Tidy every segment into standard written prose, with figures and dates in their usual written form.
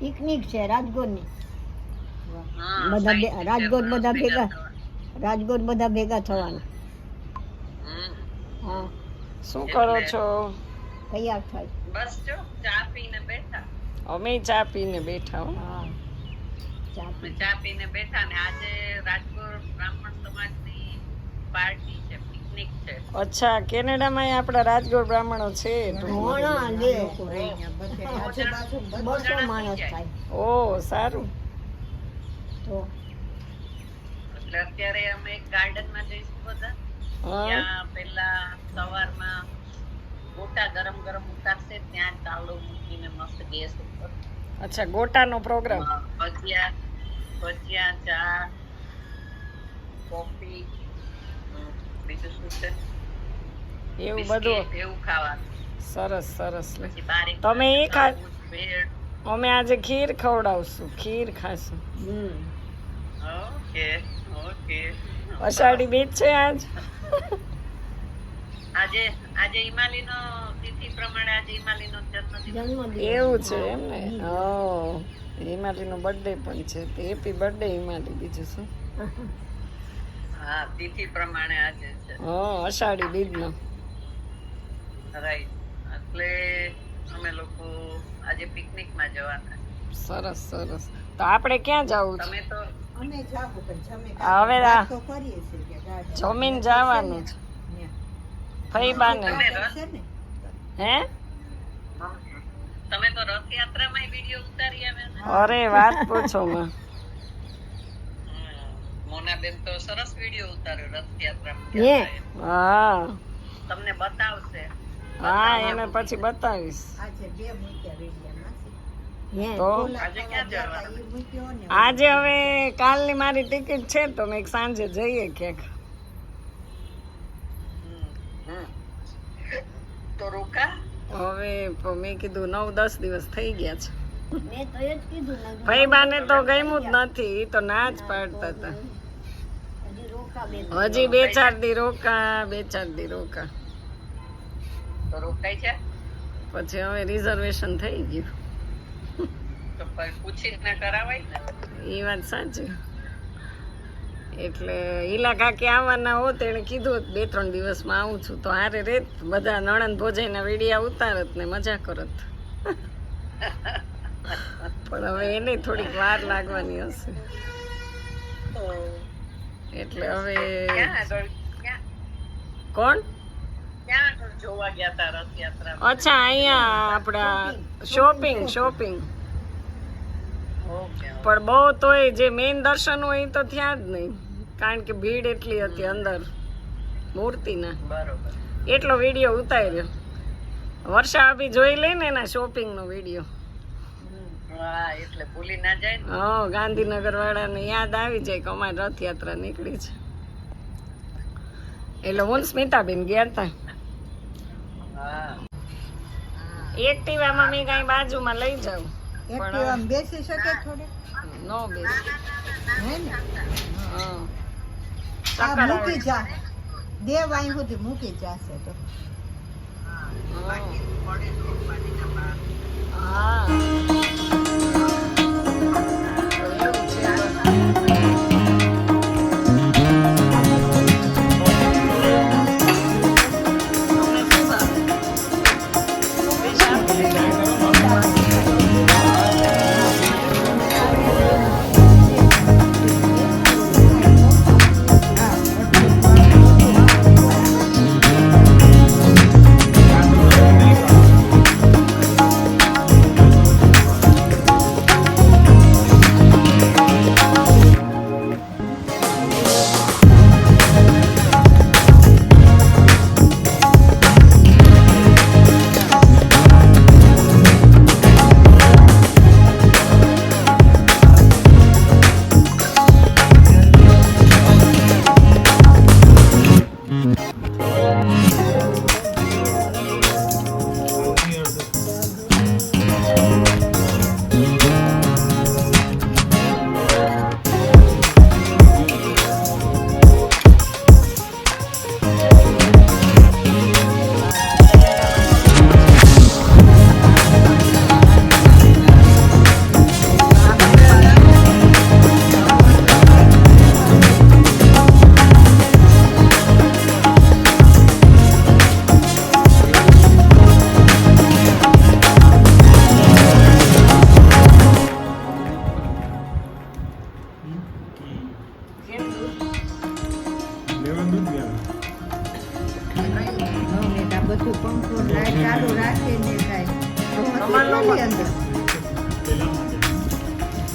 Picnic છે રાજકોટની. હા, બધા રાજકોટ બધા ભેગા રાજકોટ બધા ભેગા થવાના. હા શું કરો છો? તૈયાર થાય. બસ જો ચા પીને બેઠા. અમે ચા પીને બેઠા હો. હા ચા અમે ચા પીને બેઠા ને આજે રાજકોટ બ્રાહ્મણ સમાજની પાર્ટી છે, પિકનિક છે. અચ્છા, કેનેડામાં આપણા રાજકોટ બ્રાહ્મણો છે. ઘણા લે 200 માણસ થાય. ઓ સારું. તો એટલે અત્યારે અમે એક ગાર્ડનમાં જઈશું બધા. હા ત્યાં પેલા સવારમાં ગોટા ગરમ ગરમ ઉતારશે, ત્યાં ચાવડો મૂકીને મસ્ત ગેસ ઉપર. અચ્છા, ગોટાનો પ્રોગ્રામ. ભજીયા ભજીયા, ચા, કોફી, બીજું શું છે, એવું બધું. બિસ્કિટ, એવું ખાવાનું. સરસ સરસ. પછી બારે તમે એ ખા ભેળ. અમે આજે ખીર ખવડાવશું, ખીર ખાશું. Okay okay. અષાઢી બીજ છે આજ. આજે આજે હિમાલીનો તિથિ પ્રમાણે આજે હિમાલીનો જન્મદિવસ. જન્મદિવસ એવું છે એમ ને? હા, હિમાલીનો બર્થડે પણ છે. Happy birthday Himali. બીજું શું? હા, તિથિ પ્રમાણે આજે છે. હા, અષાઢી બીજનો. રાઈટ. એટલે અમે લોકો આજે પિકનિકમાં જવાના. સરસ સરસ. તો આપણે ક્યાં જવું છે? તમે તો અમે જાવું પણ જમે હવે વાત તો કરીએ છીએ કે ગાડી જમીન જવાનું છે. ફઈબાને તમે રથ છે ને હે? તમે તો રથયાત્રામાં વિડીયો ઉતારી આવ્યા ને. અરે વાત પૂછો માં. મોનાબેન તો સરસ વિડીયો ઉતાર્યો રથયાત્રામાં. હે? હા તમને બતાવશે. હા, એને પછી બતાવીશ. આજે બે મૂક્યા વિડિયામાં તો આજે ક્યાં જવાના? એ મૂક્યો ને આજે હવે કાલની મારી ટિકિટ છે તો મેં સાંજે જઈએ ક્યાંક. તો રોકા. હવે મેં કીધું 9-10 દિવસ થઈ ગયા છે. મેં તો એ જ કીધું ને ફઈબાને તો ગમ્યું જ નથી, ઈ તો ના જ પાડતા હતા. હજી રોકા બે હજી 2-4 દી રોકા, 2-4 દી રોકા. તો રોકાય છે. પછી હવે રિઝર્વેશન થઈ ગયું. તો પૂછીને કરાવાય ને. એ વાત સાચી. એટલે ઈલા કાકી આવવાના હોત, એને કીધું 2-3 દિવસમાં આવું છું તો હારે રેત, બધા નણંદ ભોજાઈના વિડિયા ઉતારત ને મજા કરત. પણ હવે એને થોડીક વાર લાગવાની હશે. એટલે હવે ક્યાં આગળ કોણ? ક્યાં આગળ જોવા ગયા તા રથયાત્રા? અચ્છા, અહીંયા આપણા શોપિંગ. ઓકે. પણ બહુ તોય જે મેઇન દર્શન હોય એ તો થયા જ નહીં, કારણ કે ભીડ એટલી હતી અંદર મૂર્તિના. બરોબર. એટલો વિડીયો ઉતાર્યો. વર્ષા અભી જોઈ લે ને એના શોપિંગનો વિડીયો. હા, એટલે ભૂલી ના જાય ને. હા, ગાંધીનગર વાળાને યાદ આવી જાય કે અમારી રથયાત્રા નીકળી છે. એટલે હું ને સ્મિતાબેન ગયા હતા. હા. એક્ટિવામાં મેં કઈ બાજુમાં લઈ જાઉં એક્ટિવા બેસી શકે થોડે નો બેસ. હે ને હા, આ ચક્કર મૂકી આવે. જા દેવ અહીં સુધી મૂકી જાશે તો હા. એવું છે.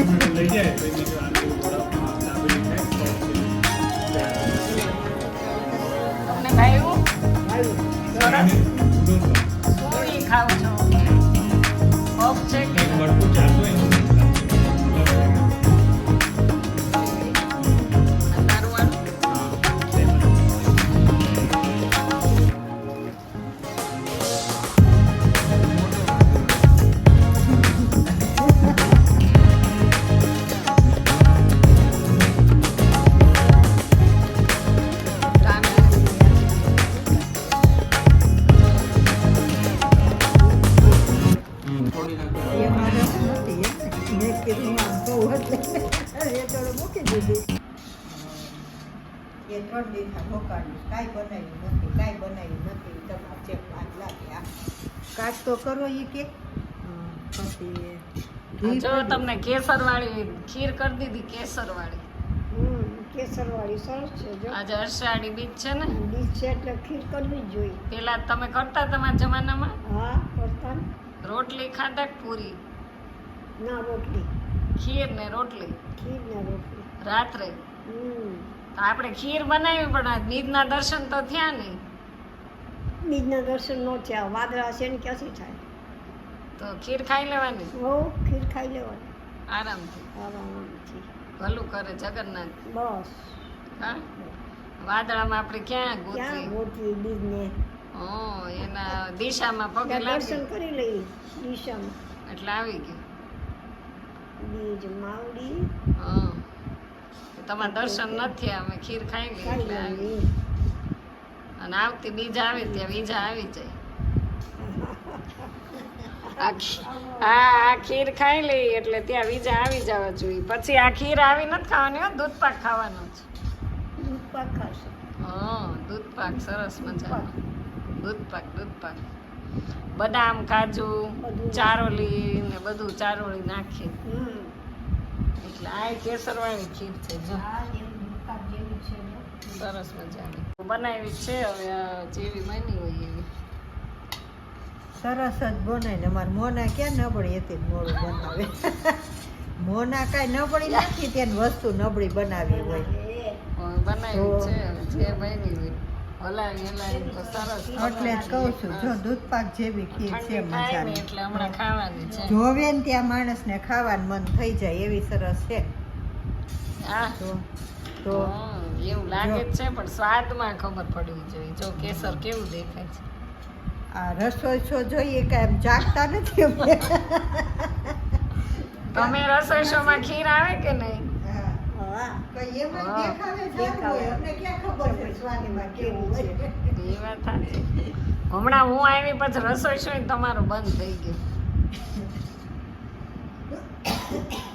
લઈ જાય તો એને જો આને થોડા દાબેલી થાય તમને ભાવ્યું અને ઉડો તો પૂરી ખાવ છો પફ છે કે એક મરકું ચાલતો એનું તારું વાળું થોડી નાખો એ મારે નથી મેં કીધું આમ કહું એટલે એ થોડું મૂકી દીધું એ 3 દિવસ રોકાણું કાંઈ બનાવ્યું નથી તમારે ચેક વાત લાગ્યા કાંઈક તો કરો એ કે પછી જો તમને કેસર વાળી ખીર કરી દીધી કેસર વાળી કેસરવાળી સરસ છે જો આજે અષાઢી બીજ છે ને ડીશ છે એટલે ખીર કરવી જ જોઈએ પેલા તમે કરતા તમારા જમાનામાં હા કરતા ને. રોટલી ખાતા કે પૂરી ના રોટલી ખીર ને રોટલી ખીર ને રોટલી રાત્રે તો આપણે ખીર બનાવી પણ આજ બીજના દર્શન તો થયા નહીં બીજના દર્શન નો થયા વાદળા છે ને ક્યાંથી થાય તો ખીર ખાઈ લેવાની હો ખીર ખાઈ લેવાની આરામથી આરામથી ભલું કરે જગન્નાથ બસ હા વાદળામાં આપણે ક્યાં ક્યાં ગોતવી ગોતી બીજને ઓ એના દિશામાં પગે ત્યાં દર્શન લાગી કરી લઈએ દિશામાં એટલે આવી ગયું બીજ માવડી હા તમારા દર્શન નથી અમે ખીર ખાઈ લઈએ ખાઈ એટલે આવી લઈએ અને આવતી બીજ આવે ત્યાં બીજા આવી જાય આ ખીર ખાઈ લઈ એટલે ત્યાં બીજા આવી જવા જોઈએ પછી આ ખીર આવી નથી ખાવાની હો દૂધ પાક ખાવાનો છે દૂધ પાક ખાશે હા દૂધ પાક સરસ મજાનો દૂધ પાક બદામ કાજુ બધું. ચારોલી ને બધું ચારોળી નાખી હમ એટલે આ કેસરવાળી ખીર છે જો આ જેવું દૂધ પાક જેવી છે ને. સરસ મજાની બનાવી છે હવે આ જેવી બની હોય એવી સરસ જ બનાય ને અમારે મોના ક્યાં નબળી હતી મોડું બનાવે મોના કાંઈ નબળી નથી તેને વસ્તુ નબળી બનાવી હોય હવે બનાવી છે હવે જે બની હોય હલાવી તો સરસ એટલે જ કહું છું જો દૂધ પાક જેવી ખીર છે ઠંડી થાય ને મજાની એટલે હમણાં ખાવાની છે જોવે ને ત્યાં માણસને ખાવાનું મન થઈ જાય એવી સરસ છે હા તો હા, એવું લાગે જ છે પણ સ્વાદમાં ખબર પડવી જોઈએ જો કેસર કેવું દેખાય છે આ રસોઈ શો જોઈએ કે એમ જાગતા નથી અમે તમે રસોઈ શોમાં ખીર આવે કે નહીં કઈ એમ જ હા. દેખાવે જાગ હોય અમને ક્યાં ખબર છે સ્વાદમાં કેવું હોય એ વાત સાચી હમણાં હું આવી પછી રસોઈ શો તમારો બંધ થઈ ગયો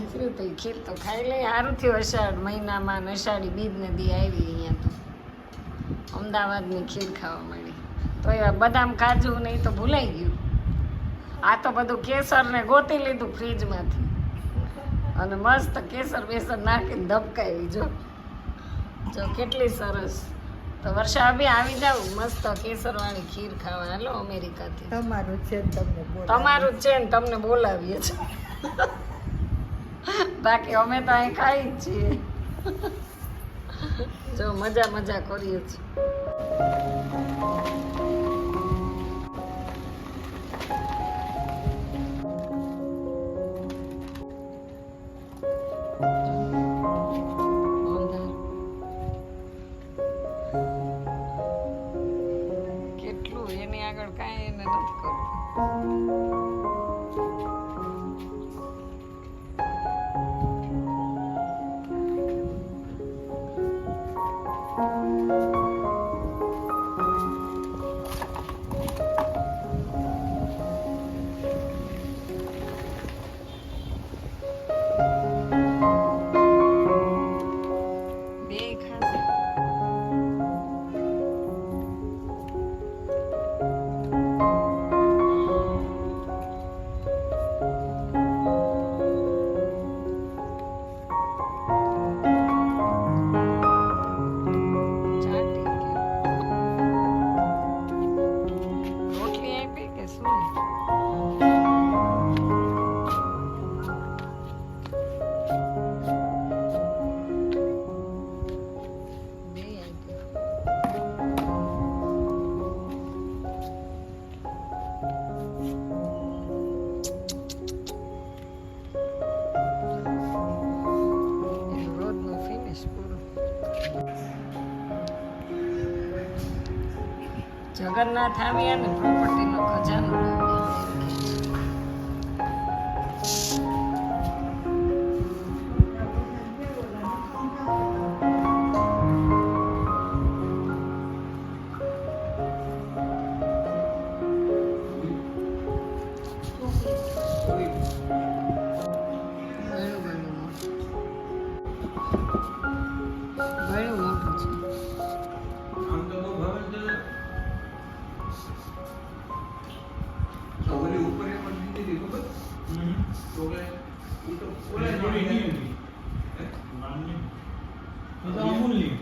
શું થઈ ખીર તો ખાઈ લઈ સારું થયું અષાઢ મહિનામાં અષાઢી બીજ નદી આવી અહીંયા તો અમદાવાદની ખીર ખાવા મળી તો એવા બદામ કાજુ ને એ તો ભૂલાઈ ગયું આ તો બધું કેસર ને ગોતી લીધું ફ્રીજમાંથી અને મસ્ત કેસર બેસર નાખીને ધબકાવી જો કેટલી સરસ તો વર્ષા બી આવી જાવ મસ્ત કેસરવાળી ખીર ખાવા હાલો અમેરિકાથી તમારું છે ને તમને બોલાવે. તમારું જ છે ને તમને બોલાવીએ છીએ બાકી અમે તો અહીં ખાઈ જ છીએ જો મજા કરીએ છીએ કેટલું એની આગળ કાંઈ એને નથી કરવું જગન્નાથ આવ્યા ને પ્રોપર્ટીનો ખજાનો લાવ્યા. ગળું મોટું છે. આમ તો બહુ ભાવે છે. ઓલી ઉપર એક પણ દીધી હતી, ખબર? ઓલે ઈ તો ઓલે જોડી નહીં હતી. માનની. એ તો અમૂલની.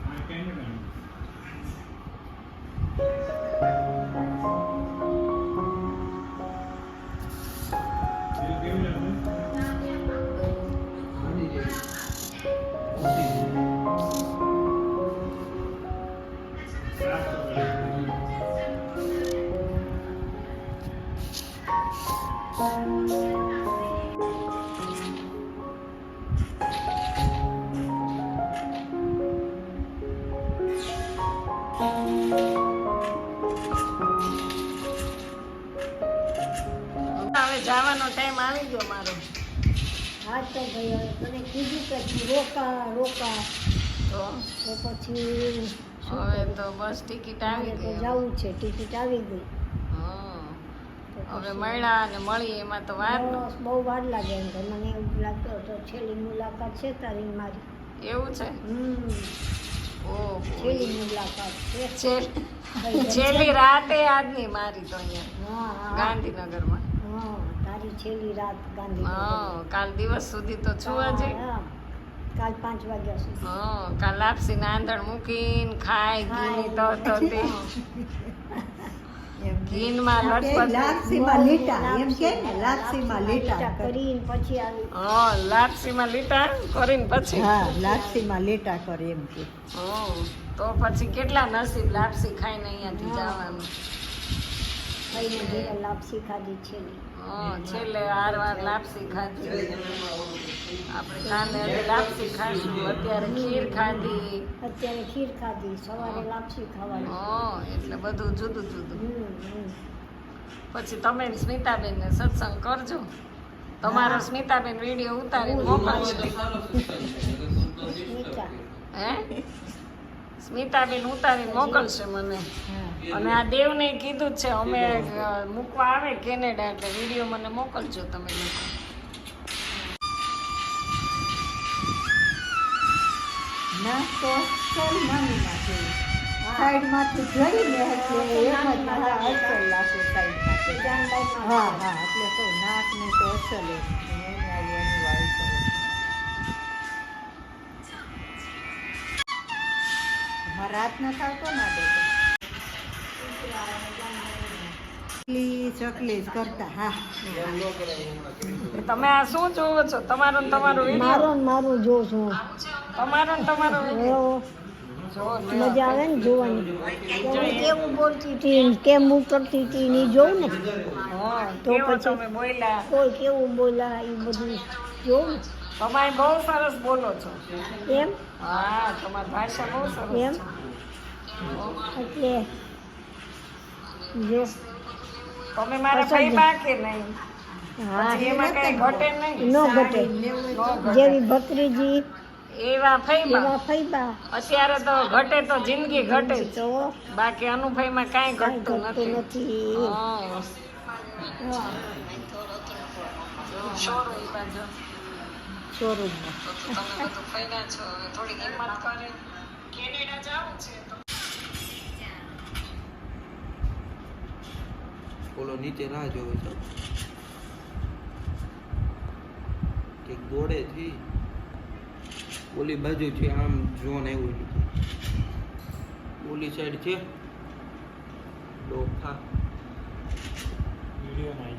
આ કેનેડાની. એ કેવી લાગે? હવે જવાનો ટાઈમ આવી ગયો મારો. હા તો ભાઈ હવે તને કીધું કે તું રોકા તો તો પછી હવે તો બસ ટિકિટ આવી મારે તો ગઈ. જવું છે ટિકિટ આવી ગઈ હા. તો હવે પછી મળ્યા અને મળી એમાં તો વાર ન. બસ બહુ વાર લાગે એમ તો મને એવું લાગતું તો છેલ્લી મુલાકાત છે તારી ને મારી એવું છે. ઓહો. છેલ્લી મુલાકાત છે છેલ્લી રાતે આજની મારી તો અહીંયા હા હા ગાંધીનગરમાં. હા તારી છેલ્લી રાત ગાંધી હા કાલ દિવસ સુધી તો છુવા જ. કાલ 5 વાગ્યા સુધી હા કાલ લાપસી ના આંધણ મૂકીને ખાઈ ઘીની તો એમ ઘીનમાં કે લટપટ. લાપસીમાં લીટા એમ કે ને લાપસીમાં લીટા કરી. કરીને પછી આવી હા લાપસીમાં લીટા કરીને પછી. હા લાપસીમાં લીટા કરે એમ કે. હા તો પછી કેટલા નસીબ લાપસી ખાઈને અહીંયાથી જવાનું. ભાઈને ઘેરે લાપસી ખાધી છેલ્લી હા છેલ્લે વાર લાપસી ખાધી. આપણે કાલે હજી લાપસી ખાધું, અત્યારે ખીર ખાધી. અત્યારે ખીર ખાધી સવારે લાપસી ખાવાની હા એટલે બધું જુદું જુદું. હમ. પછી તમે ને સ્મિતાબેનને સત્સંગ કરજો. તમારો સ્મિતાબેન વિડીયો ઉતારીને મોકલજો. મીઠા હે સ્મિતાબેન ઉતારીને મોકલશે મને. હા અને આ દેવને કીધું જ છે અમે મૂકવા આવે કેનેડા એટલે વિડીયો મને મોકલજો તમે લોકો. નાસ્તો કરી નાની નાખે સાઈડમાંથી જોઈને એટલે એમ જ મારા અસર લાગે સાઈડમાંથી. જાનબાઈમાં હા હા એટલે તો નાક ને તો અસર એની આવી એની વાળી કરે. મારા રાત ન ખાવતો ના દેતો ચકલી જ કરતા. હા તમે આ શું જોવો છો? તમારો ને તમારો વિડીયો. મારો ને મારું જોઉં છું તમારો ને તમારો વિડીયો. એવો જો મજા આવે ને જોવાની કેવું બોલતી હતી ને કેમ ઉતરતી હતી ને ઈ જોઉં ને હા તો કેવો પછી- તમે બોલ્યા. કોઈ કેવું બોલા એ બધું જોઉં ને તમે બહુ સરસ બોલો છો. એમ હા તમારી ભાષા બહુ સરસ એમ છે. એટલે જો તમે મારા પસંદ. ભાઈ બા કે નહીં? હા પછી એમાં કઈ ઘટે નહીં. ન ઘટે ન ઘટે. જેવી ભત્રીજી એવા ફઈબા. એવા ફૈબા અત્યારે તો ઘટે તો જિંદગી ઘટે જ. તો બાકી અનુભવમાં કાંઈ કાંઈ ઘટતું ઘટતું નથી. નથી હા. હા, શોરૂમ બાજુ. શોરૂમમાં તો તમે બધું ફર્યા છો હવે થોડી હિંમત કરે. કેનેડા જાવું છે તો ઓલો નીચે રાહ જોવે છે કે ગોળેથી ઓલી બાજુ છે આમ ઝોન એવું છે ઓલી સાઈડ છે ડોફા વિડીયોમાં